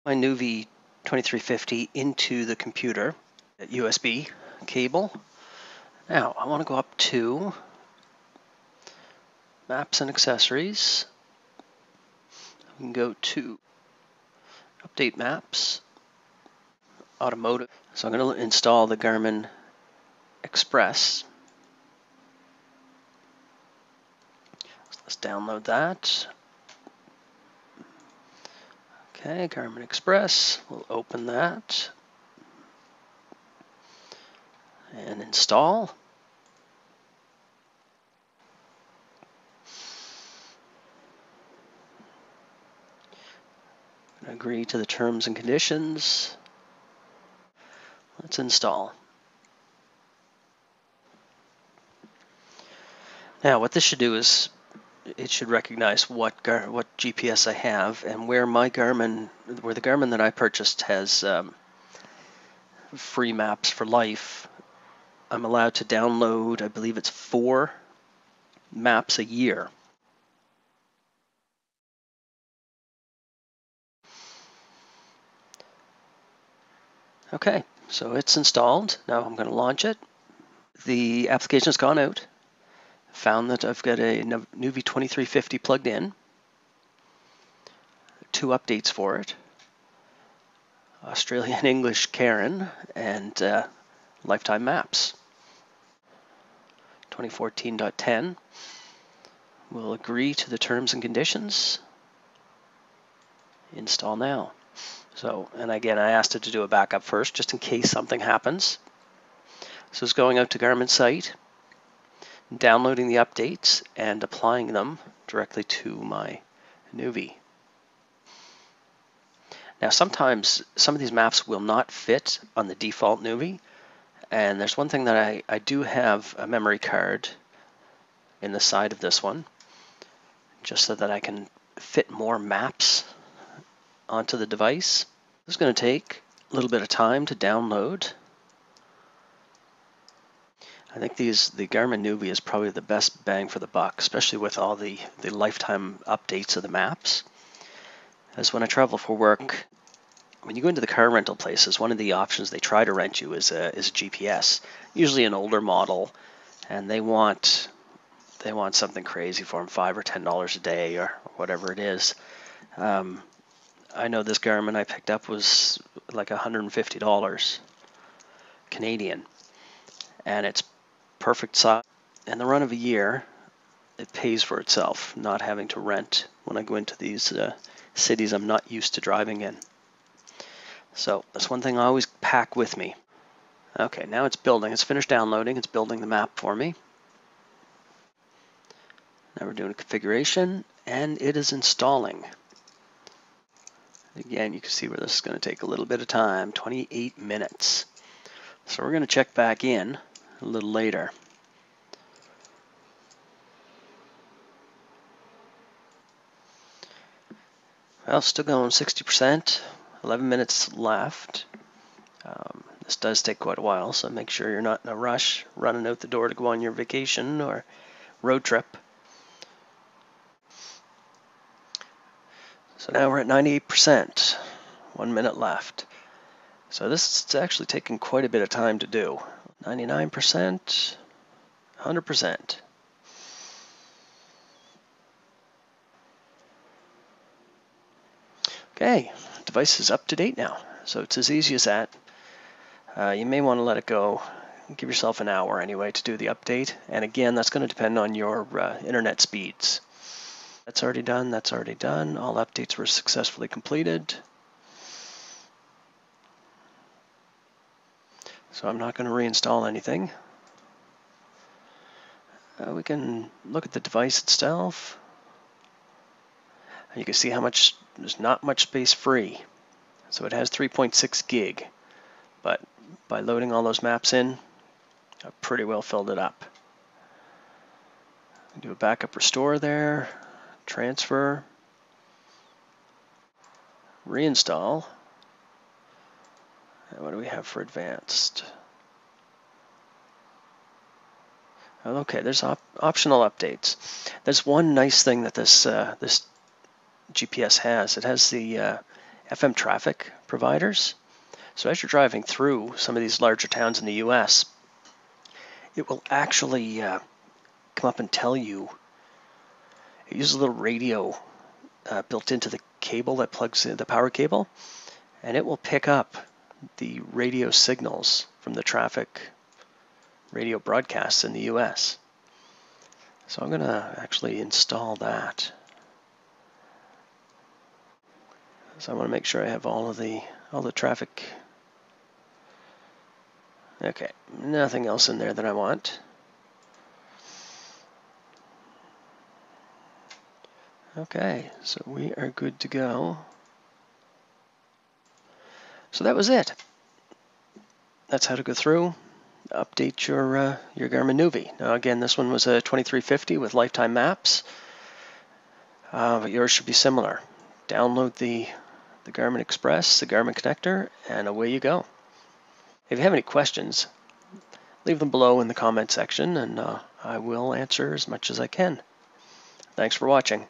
My Nuvi 2350 into the computer, USB cable. Now I want to go up to Maps and Accessories. We can go to Update Maps, Automotive. So I'm going to install the Garmin Express. So let's download that. Okay, Garmin Express. We'll open that and install. Agree to the terms and conditions. Let's install. Now what this should do is it should recognize what GPS I have and where the Garmin that I purchased has free maps for life. I'm allowed to download, I believe it's 4 maps a year. Okay, so it's installed. Now I'm going to launch it. The application has gone out. Found that I've got a Nuvi 2350 plugged in. 2 updates for it. Australian English Karen and lifetime maps. 2014.10. We'll agree to the terms and conditions. Install now. So, and again, I asked it to do a backup first, just in case something happens. So it's going out to Garmin site, downloading the updates, and applying them directly to my Nuvi. Now, sometimes some of these maps will not fit on the default Nuvi, and there's one thing that I do have a memory card in the side of this one, just so that I can fit more maps onto the device. This is going to take a little bit of time to download. I think the Garmin Nuvi is probably the best bang for the buck, especially with all the lifetime updates of the maps. As when I travel for work, when you go into the car rental places, one of the options they try to rent you is a GPS, usually an older model, and they want something crazy for them, $5 or $10 a day or whatever it is. I know this Garmin I picked up was like $150 Canadian, and it's perfect size. In the run of a year, it pays for itself, not having to rent when I go into these cities I'm not used to driving in. So that's one thing I always pack with me. Okay, now it's building. It's finished downloading. It's building the map for me. Now we're doing a configuration, and it is installing. Again, you can see where this is going to take a little bit of time, 28 minutes. So we're going to check back in a little later. Well, still going 60%, 11 minutes left. This does take quite a while, so make sure you're not in a rush running out the door to go on your vacation or road trip. So now we're at 98%, 1 minute left. So this is actually taking quite a bit of time to do. 99%, 100%. Okay, device is up to date now, so it's as easy as that. You may want to let it go. Give yourself an hour anyway to do the update, and again, that's going to depend on your internet speeds. That's already done, that's already done. All updates were successfully completed. So I'm not going to reinstall anything. We can look at the device itself. You can see how much, there's not much space free. So it has 3.6 gig, but by loading all those maps in, I've pretty well filled it up. Do a backup restore there, transfer, reinstall. And what do we have for advanced? Okay, there's optional updates. There's one nice thing that this GPS has. It has the FM traffic providers. So as you're driving through some of these larger towns in the US, it will actually come up and tell you. It uses a little radio built into the cable that plugs in the power cable, and it will pick up the radio signals from the traffic radio broadcasts in the US. So I'm going to actually install that. So I want to make sure I have all the traffic. Okay, nothing else in there that I want. Okay, so we are good to go. So that was it. That's how to go through, update your Garmin Nuvi. Now again, this one was a 2350 with lifetime maps, but yours should be similar. Download the Garmin Express, the Garmin connector, and away you go. If you have any questions, leave them below in the comment section, and I will answer as much as I can. Thanks for watching.